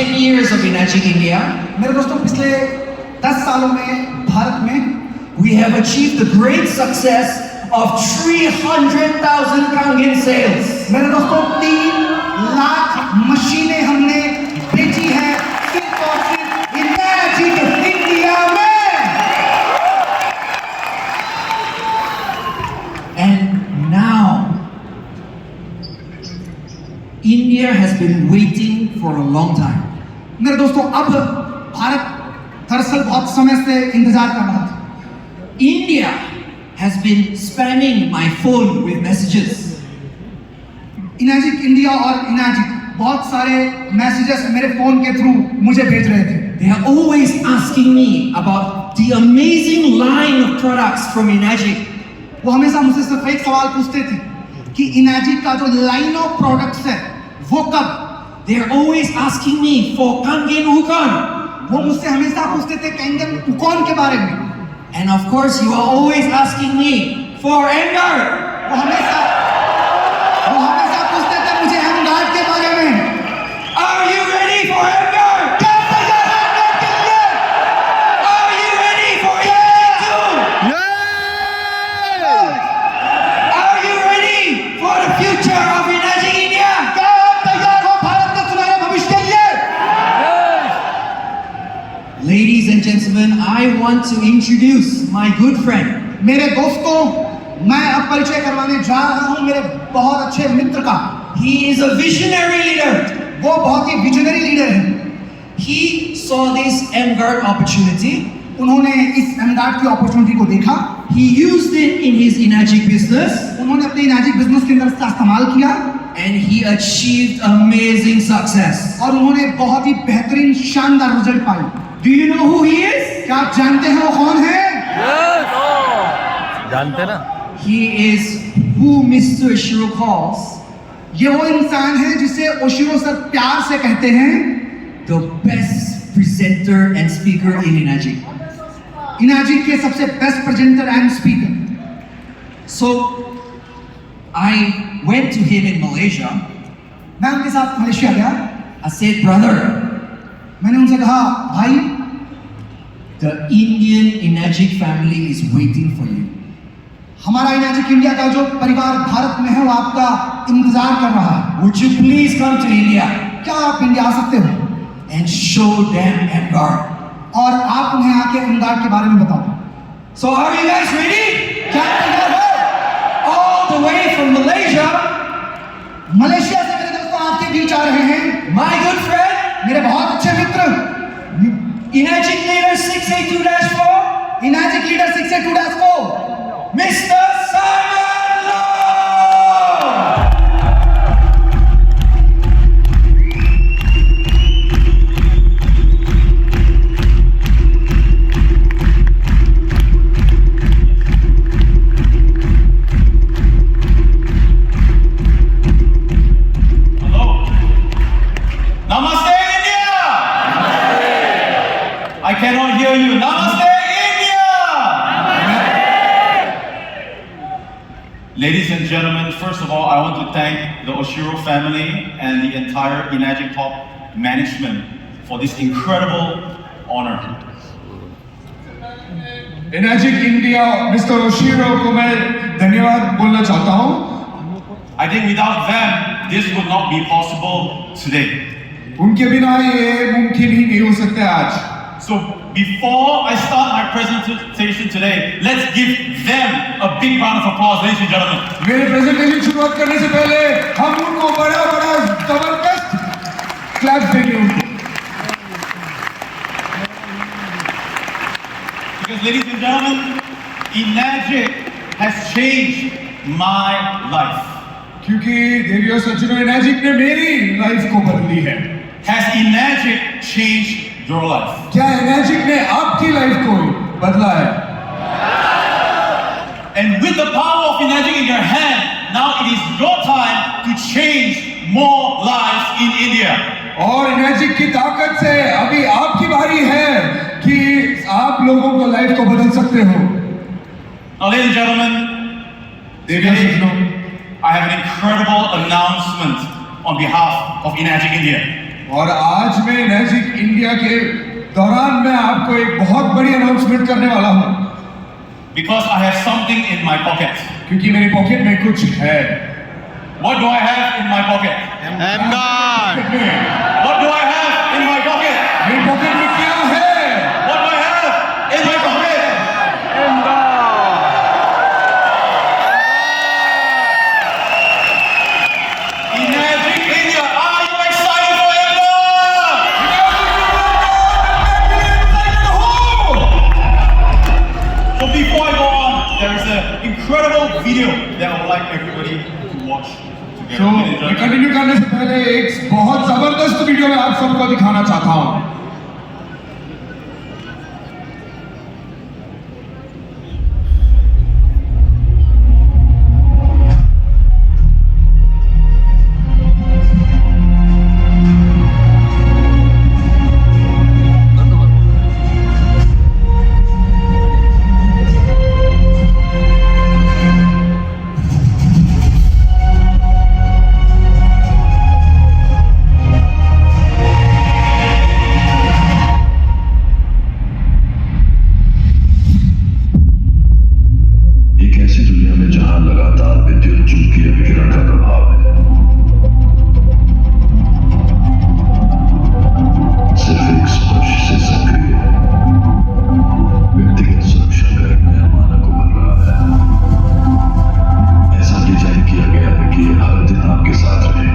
10 years of Enagic India, मेरे दोस्तों पिछले 10 सालों में भारत में we have achieved the great success of 300,000 Kangen sales. मेरे दोस्तों 3 लाख मशीनें हमने बेची है सिर्फ और सिर्फ इनैजिक इंडिया में। And now, India has been waiting for a long time. मेरे दोस्तों अब भारत दरअसल बहुत समय से इंतजार कर रहा था। India has been spamming my phone with messages. Enagic India और इनैजिक बहुत सारे मैसेजेस मेरे फोन के थ्रू मुझे भेज रहे थे। They are always asking me about the amazing line of products from Enagic. वो हमेशा मुझसे सिर्फ एक सवाल पूछते थे कि इनैजिक का जो लाइन ऑफ प्रोडक्ट्स है वो कब। They are always asking me for Kangen Ukon. वो मुझसे हमेशा पूछते थे कैंगन उकॉन के बारे में। And of course, you are always asking me for Engar. वो हमेशा पूछते थे मुझे एमगार्ड के बारे में। Are you ready for Engar? क्या तैयार है एमगार्ड के लिए? Are you ready for Enagic 2? Are you ready for the future of Enagic India? क्या आप तैयार हो भारत के सुनहरे भविष्य के लिए? Ladies and gentlemen, I want to introduce my good friend. मेरे दोस्तों, मैं अब परिचय करवाने जा रहा हूं मेरे बहुत अच्छे मित्र का। He is a visionary leader. वो बहुत ही विजनरी लीडर है। He saw this Emguard opportunity. उन्होंने इस एमगार्ड की अपॉर्चुनिटी को देखा। He used it in his Enagic business. उन्होंने अपने इनैजिक बिजनेस के अंदर इसका इस्तेमाल किया And he achieved amazing success. और उन्होंने बहुत ही बेहतरीन शानदार रिजल्ट पाए। Do you know who he is? क्या आप जानते हैं वो कौन है? जानते ना? He is who Mr. Shiro calls ये वो इंसान है जिसे ओशिरो सर प्यार से कहते हैं the best presenter and speaker in Enagic. इनैजिक के सबसे best presenter and speaker. So I went to him in Malaysia. मैं उनके साथ मलेशिया गया। I said, brother, मैंने उनसे कहा भाई the Indian Enagic family is waiting for you. हमारा इनैजिक इंडिया का जो परिवार भारत में है वो आपका इंतजार कर रहा है। Would you please come to India क्या आप इंडिया आ सकते हो and show them Emguard? और आप उन्हें आके एमगार्ड के बारे में बताओ। So are you guys ready? क्या आप तैयार हो? All the way from Malaysia, Malaysia से मेरे दोस्तों आपके बीच आ रहे हैं my good friend, मेरे बहुत अच्छे मित्र Enagic leader 682-4, Enagic leader 682-4 Mr. Simon Low. Namaste, India! I cannot hear you. Namaste, India! Ladies and gentlemen, first of all, I want to thank the Oshiro family and the entire Enagic Top management for this incredible honor. Enagic India mister Oshiro को मैं धन्यवाद बोलना चाहता हूं। I think without them, this would not be possible today. उनके बिना ये मुमकिन ही नहीं हो सकता आज। So before I start my presentation today, let's give them a big round of applause, ladies and gentlemen. मेरे प्रेजेंटेशन शुरुआत करने से पहले हम उनको बड़ा बड़ा जबरदस्त क्लैप देंगे उनको। Because ladies and gentlemen, Enagic has changed my life. क्योंकि देवी और सज्जनों इनैजिक ने मेरी लाइफ को बदली है। Has Enagic changed your life? क्या इनैजिक ने आपकी लाइफ को बदला है? And with the power of Enagic in your hand, now it is your time to change more lives in India. और इनैजिक की ताकत से अभी आपकी बारी है कि आप लोगों को लाइफ को बदल सकते हो। Now, ladies and gentlemen, देवी और today सज्जनों, I have an incredible announcement on behalf of Enagic India. और आज मैं मैजिक इंडिया के दौरान मैं आपको एक बहुत बड़ी अनाउंसमेंट करने वाला हूं, because I have something in my pocket. क्योंकि मेरी पॉकेट में कुछ है। What do I have in my pocket? What do I have in my pocket? मेरी पॉकेट में क्या है? What do I have in my pocket? Enagic India, are you excited for India? So before I go on, there is an incredible video that I would like everybody to watch together. तो मैं continue करने से पहले एक बहुत जबरदस्त video में आप सबको दिखाना चाहता हूं। एक ऐसी दुनिया में जहां लगातार विद्युत चुंबकीय विकिरण का प्रभाव है, सिर्फ एक स्पर्श से सक्रिय है, व्यक्तिगत सुरक्षा का एक नया मानक उभर रहा है। ऐसा डिजाइन किया गया है कि यह हर दिन आपके साथ रहे,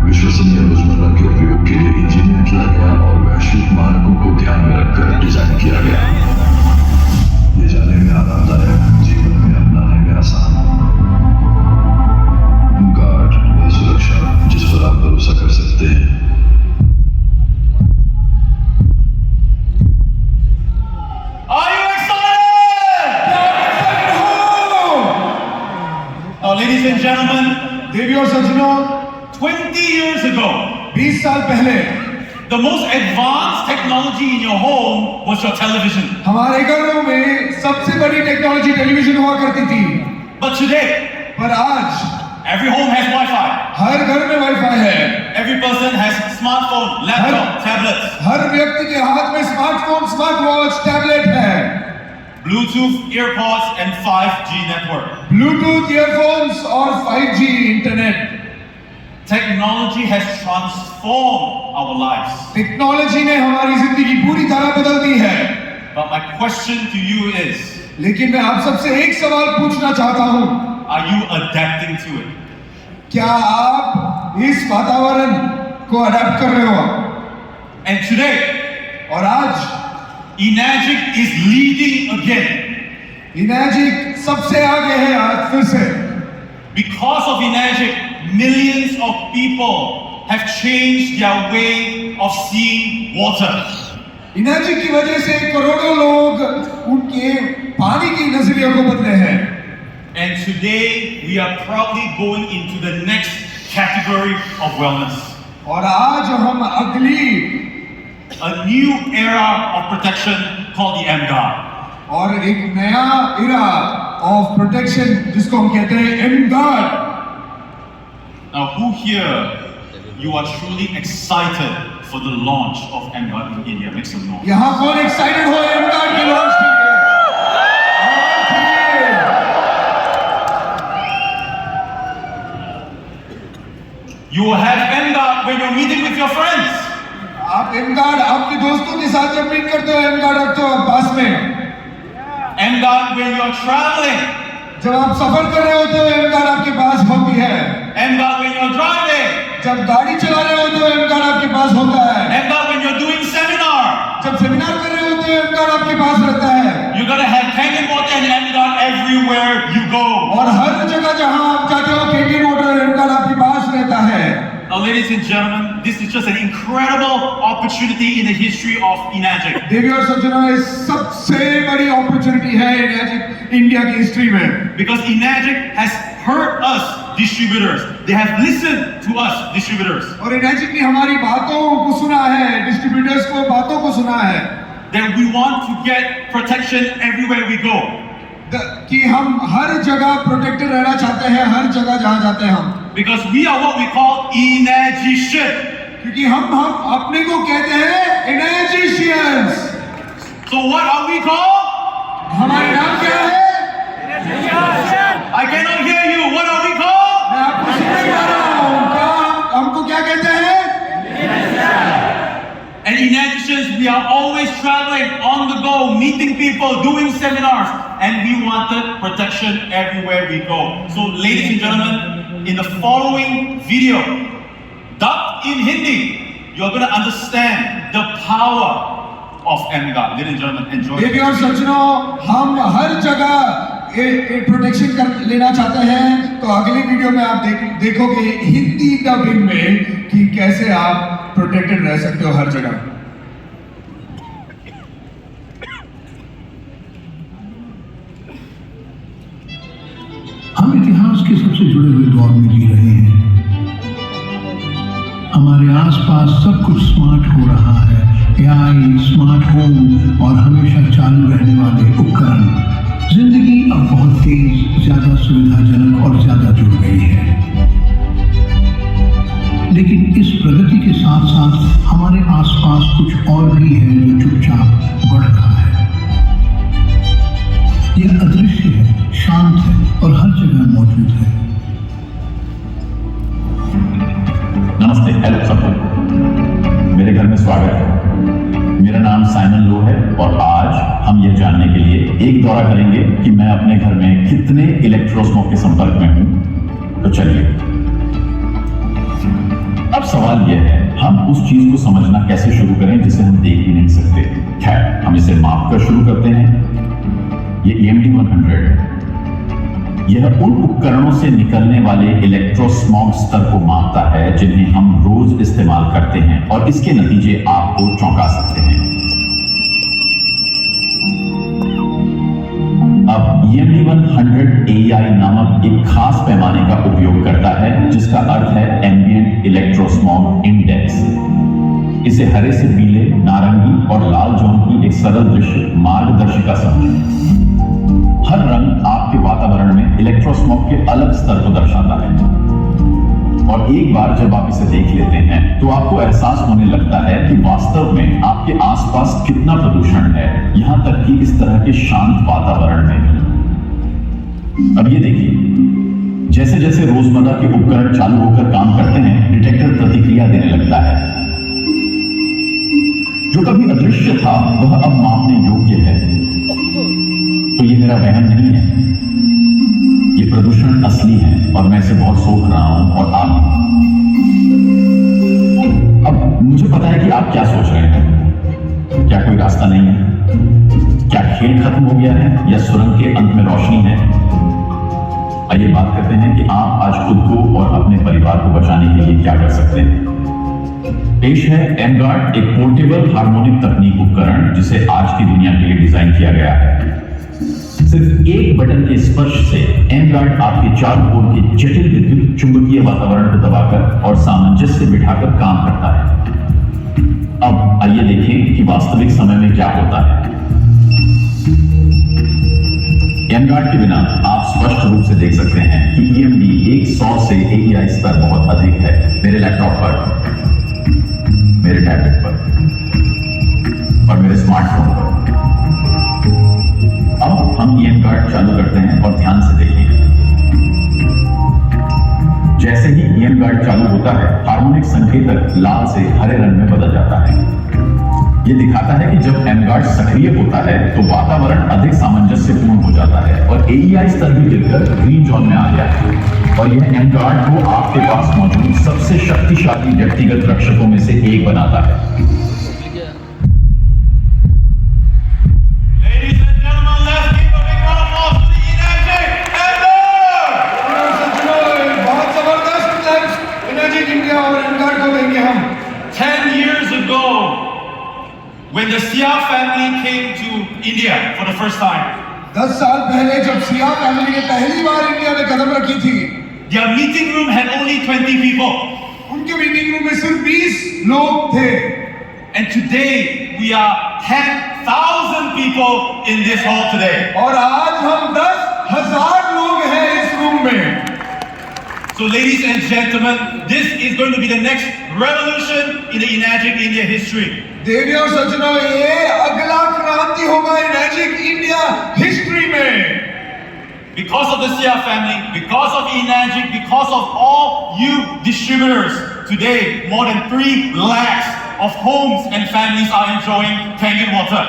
विश्वसनीय रोजमर्रा के उपयोग के लिए इंजीनियर किया गया और वैश्विक मानकों को ध्यान में रखकर डिजाइन किया गया। ये जाने में आरामदायक, जीवन में अपनाने में आसान। गार्ड वह सुरक्षा जिस पर आप भरोसा कर सकते हैं। Are you excited? Now, ladies and gentlemen, देवी और सज्जनों, 20 years ago, 20 साल पहले the most advanced technology in your home was your television. हमारे घरों में सबसे बड़ी टेक्नोलॉजी टेलीविजन हुआ करती थी, But today, पर आज every home has Wi-Fi. हर घर में वाईफाई है। Every person has smartphone, laptop, tablets, हर व्यक्ति के हाथ में स्मार्टफोन, स्मार्ट वॉच, टैबलेट है, Bluetooth, earpods, and 5G network. Bluetooth, earphones और 5G internet. Technology has transformed our lives. Technology ने हमारी जिंदगी पूरी तरह बदल दी है। But my question to you is, लेकिन मैं आप सबसे एक सवाल पूछना चाहता हूँ, are you adapting to it? क्या आप इस वातावरण को अडेप्ट कर रहे हो? And today, और आज Enagic is leading again. इनर्जिक सबसे आगे है आज फिर से। Because of Enagic, millions of people have changed their way of seeing water. Energy की वजह से करोड़ों लोग उनके पानी की नजरिए को बदले हैं। And today, we are probably going into the next category of wellness. और आज हम अगली A new era of protection called the M-Guard. और एक नया इरा ऑफ प्रोटेक्शन जिसको हम कहते हैं M-guard. Now, who here, you are truly excited for the launch of M-Guard in India? Make some noise. यहाँ कौन एक्साइटेड हो एम-गार्ड के लॉन्च के लिए? You will have M-Guard when you're meeting with your friends. आप M-guard आपके दोस्तों के साथ जब मीट करते हो, एम-गार्ड रखते हो आप पास में। M-Guard when you're traveling. जब आप सफर कर रहे होते हो, एम-गार्ड आपके पास होती है। M-Guard when you're driving. जब गाड़ी चला रहे होते हो, एम-गार्ड आपके पास होता है। M-Guard when you're doing seminar. जब सेमिनार कर रहे होते हो, एम-गार्ड आपके पास रहता है। You're gonna have Kangen water and M-Guard everywhere you go. और हर जगह जहां आप जाते हो, कैंटीन वाटर एम-गार्ड आपके पास रहता है। Now, ladies and gentlemen, this is just an incredible opportunity in the history of Enagic. देवी और सज्जनों, ये सबसे बड़ी अपॉर्चुनिटी है इनर्जिक इंडिया की हिस्ट्री में। Because Enagic has heard us, distributors. They have listened to us, distributors. और इनर्जिक ने हमारी बातों को सुना है, डिस्ट्रीब्यूटर्स को बातों को सुना है That we want to get protection everywhere we go. कि हम हर जगह प्रोटेक्टेड रहना चाहते हैं, हर जगह जहां जाते हैं हम। Because we are what we call Enagician. क्योंकि हम अपने को कहते हैं एनर्जिशियंस। So what are we called? हमारा नाम क्या है? I cannot hear you. What are we called? मैं आपको सुन नहीं पा रहा हूँ। क्या हमको क्या कहते हैं? And Energians, we are always traveling on the go, meeting people, doing seminars, and we wanted protection everywhere we go. So, ladies and gentlemen, in the following video, dubbed in Hindi, you're going to understand the power of MGuard. Ladies and gentlemen, enjoy. देवी और सज्जनों, हम हर जगह protection कर लेना चाहते हैं, तो अगली वीडियो में आप देखोगे हिंदी डबिंग में कि कैसे आप प्रोटेक्टेड रह सकते हो हर जगह। हम इतिहास के सबसे जुड़े हुए दौर में जी रहे हैं। हमारे आसपास सब कुछ स्मार्ट हो रहा है। एआई, स्मार्ट होम और हमेशा चालू रहने वाले उपकरण। जिंदगी अब बहुत तेज, ज्यादा सुविधाजनक और ज्यादा जुड़ गई है। लेकिन इस प्रगति के साथ साथ हमारे आसपास कुछ और भी है जो चुपचाप बढ़ रहा है। यह अदृश्य है, शांत है और हर जगह मौजूद है। नमस्ते, हेलो सबको, मेरे घर में स्वागत है। मेरा नाम साइमन लो है और आज हम यह जानने के लिए एक दौरा करेंगे कि मैं अपने घर में कितने इलेक्ट्रोस्मोक के संपर्क में हूं। तो चलिए, अब सवाल यह है, हम उस चीज को समझना कैसे शुरू करें जिसे हम देख भी नहीं सकते। खैर, हम इसे माप कर शुरू करते हैं। ये EMD 100 है। यह उन उपकरणों से निकलने वाले इलेक्ट्रोस्मॉग स्तर को मापता है जिन्हें हम रोज इस्तेमाल करते हैं और इसके नतीजे आपको चौंका सकते हैं। अब EMD 100 AEI नामक एक खास पैमाने का उपयोग करता है जिसका अर्थ है एम्बिएंट इलेक्ट्रोस्मॉग इंडेक्स। इसे हरे से पीले, नारंगी और लाल जोन की एक सरल दृश्य मार्गदर्शिका समझें। हर रंग आपके वातावरण में इलेक्ट्रोस्मॉग के अलग स्तर को दर्शाता है और एक बार जब आप इसे देख लेते हैं तो आपको एहसास होने लगता है कि वास्तव में आपके आसपास कितना प्रदूषण है, यहां तक कि इस तरह के शांत वातावरण में भी। अब ये देखिए, जैसे जैसे रोजमर्रा के उपकरण चालू होकर काम करते हैं, डिटेक्टर प्रतिक्रिया देने लगता है। जो कभी अदृश्य था वह अब मापने योग्य है। तो ये मेरा वहम नहीं है, ये प्रदूषण असली है और मैं इसे बहुत सोच रहा हूं और आप। अब मुझे पता है कि आप क्या सोच रहे हैं। क्या कोई रास्ता नहीं है? क्या खेल खत्म हो गया है या सुरंग के अंत में रोशनी है? आइए बात करते हैं कि आप आज खुद को और अपने परिवार को बचाने के लिए क्या कर सकते हैं। पेश है MGuard, एक पोर्टेबल हार्मोनिक तकनीक उपकरण जिसे आज की दुनिया के लिए डिजाइन किया गया है। सिर्फ एक बटन के स्पर्श से MGuard आपके चारों ओर के जटिल विद्युत चुंबकीय वातावरण को दबाकर और सामंजस्य बिठाकर काम करता है। अब आइए देखें कि वास्तविक समय में क्या होता है। MGuard के बिना आप स्पष्ट रूप से देख सकते हैं कि EMD 100 से AEI स्तर बहुत अधिक है। मेरे लैपटॉप पर, मेरे टैबलेट पर और मेरे स्मार्टफोन पर। अब हम MGuard चालू करते हैं और ध्यान से देखिए। जैसे ही MGuard चालू होता है, हार्मोनिक संकेतक लाल से हरे रंग में बदल जाता है। यह दिखाता है कि जब MGuard सक्रिय होता है तो वातावरण अधिक सामंजस्यपूर्ण हो जाता है और AEI स्तर भी गिरकर ग्रीन जोन में आ गया है और यह MGuard को आपके पास मौजूद सबसे शक्तिशाली व्यक्तिगत रक्षकों में से एक बनाता है। When the Sia family came to India for the first time, 10 साल पहले जब सिया फैमिली ने पहली बार इंडिया में कदम रखी थी, their meeting room had only 20 people. उनके मीटिंग रूम में सिर्फ 20 लोग थे। And today we are 10,000 people in this hall today. और आज हम 10,000 लोग हैं इस रूम में। So ladies and gentlemen, this is going to be the next revolution in the Enagic India history. देवियों और सज्जनों, ये अगला क्रांति होगा इनर्जिक इंडिया हिस्ट्री में। Because of the Sia family, because of Enagic, because of all you distributors, today more than 3 lakhs of homes and families are enjoying Kangen water.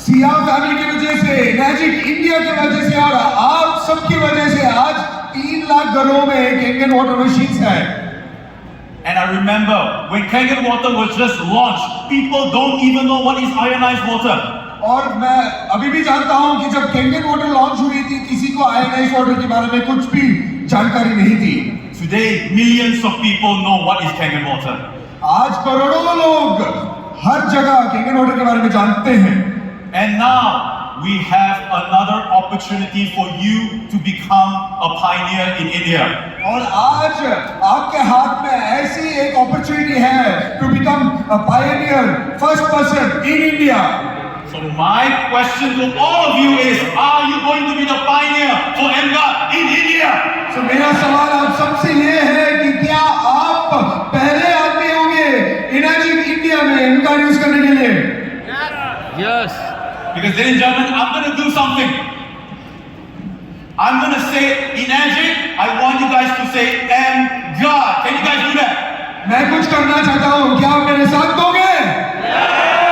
Siya family की वजह से, इनर्जिक इंडिया की वजह से और आप सबकी वजह से आज 3 लाख घरों में कैंगन वाटर मशीन्स है। And I remember when Kangen water was just launched, people don't even know what is ionized water. और मैं अभी भी जानता हूं कि जब कैंगन वाटर लॉन्च हुई थी, किसी को आयोनाइज्ड वाटर के बारे में कुछ भी जानकारी नहीं थी। Today, millions of people know what is Kangen water. आज करोड़ों लोग हर जगह कैंगन वाटर के बारे में जानते हैं। And now we have another opportunity for you to become a pioneer in India. और आज आपके हाथ में ऐसी एक अपॉर्चुनिटी है to become a pioneer, first person in India. So my question to all of you is, are you going to be the pioneer for MGAT in India? तो मेरा सवाल आप सबसे ये है कि क्या आप पहले आदमी होंगे इनर्जिक इंडिया में इनका यूज करने के लिए? Because ladies and gentlemen, I'm going to do something. I'm going to say Enagic. I want you guys to say MGAT. Can you guys do that? मैं कुछ करना चाहता हूँ, क्या आप मेरे साथ दोगे?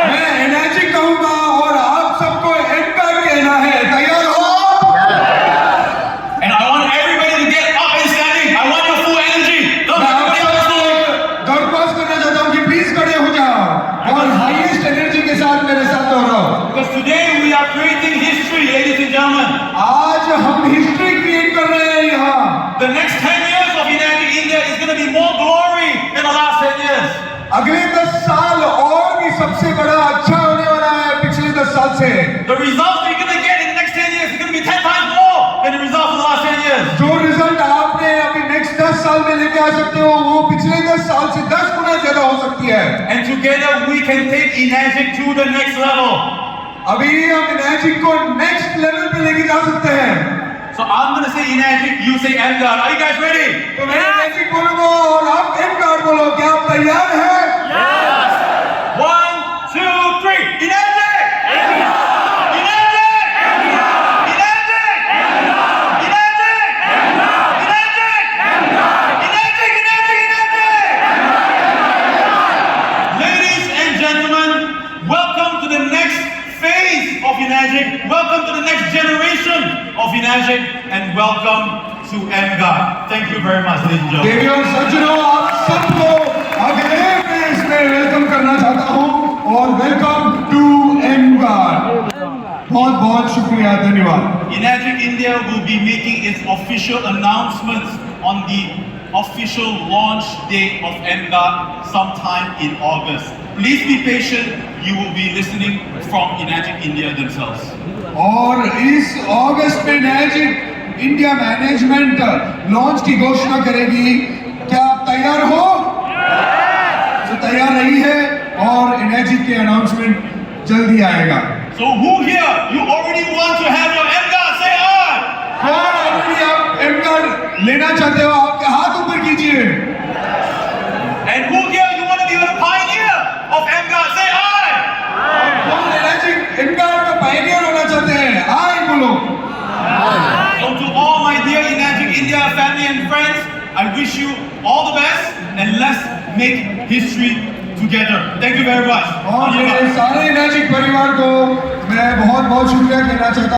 मैं इनर्जिक कहूँगा और आप सबको एमगार्ड कहना है। तैयार हो? And I want everybody to get up and standing. I want your full energy. Come मैं on, आप everybody, let's do it. सबको दरख्वास्त करना चाहता हूँ कि प्लीज खड़े हो जाओ और हाईएस्ट एनर्जी के साथ मेरे साथ दोहराओ। Because today we are creating history, ladies and gentlemen. आज हम हिस्ट्री क्रिएट कर रहे हैं यहाँ। The next 10 years of Enagic India is going to be more glory than the last 10 years. अगले 10 साल और भी सबसे बड़ा अच्छा होने वाला है पिछले 10 साल से। The results you're going to get in the next 10 years is going to be 10 times more than the results of the last 10 years. जो रिजल्ट आपने अभी नेक्स्ट 10 साल में लेके आ सकते हो, वो पिछले 10 साल से 10 गुना ज्यादा हो सकती है। And together we can take Enagic to the next level. अभी हम इनर्जिक को नेक्स्ट लेवल पे लेके जा सकते हैं। So I'm going to say Enagic, you say MGAT. Are you guys ready? तो मैं इनर्जिक बोलूंगा और आप एमगार्ड बोलो। क्या आप तैयार हैं? Yes! 1, 2, 3. Enagic! Enagic! Enagic! Enagic! Enagic! Enagic! Ladies and gentlemen, welcome to the next phase of Enagic. Welcome to the next generation of Enagic, and welcome to MGAT. Thank you very much, ladies and gentlemen. देवियों और सज्जनों, आप सबको अगले phase में welcome करना चाहता हूं और वेलकम टू एमगार्ड। बहुत बहुत शुक्रिया, धन्यवाद। Enagic India will be making its official announcements on the official launch date of MGAT sometime in August. Please be patient. You will be listening from Enagic India themselves. और इस अगस्त में इनर्जिक India management launch की घोषणा करेगी। क्या आप तैयार हो? तो तैयार रही है और इनर्जिक के अनाउंसमेंट जल्दी आएगा। So who here, you already want to have your MGAT? Say aye! कौन ऑलरेडी आप एमगार्ड लेना चाहते हो? आपके हाथ ऊपर कीजिए। And who here, you want to be a pioneer of MGAT? Say aye! कौन इनर्जिक एमगार्ड का पायनियर होना चाहते हैं? आए बोलो। So to all my dear Enagic India family and friends, I wish you all the best, and let's make history together. Thank you very much. और मेरे सारे इनर्जिक परिवार को मैं बहुत बहुत शुक्रिया कहना चाहता हूं।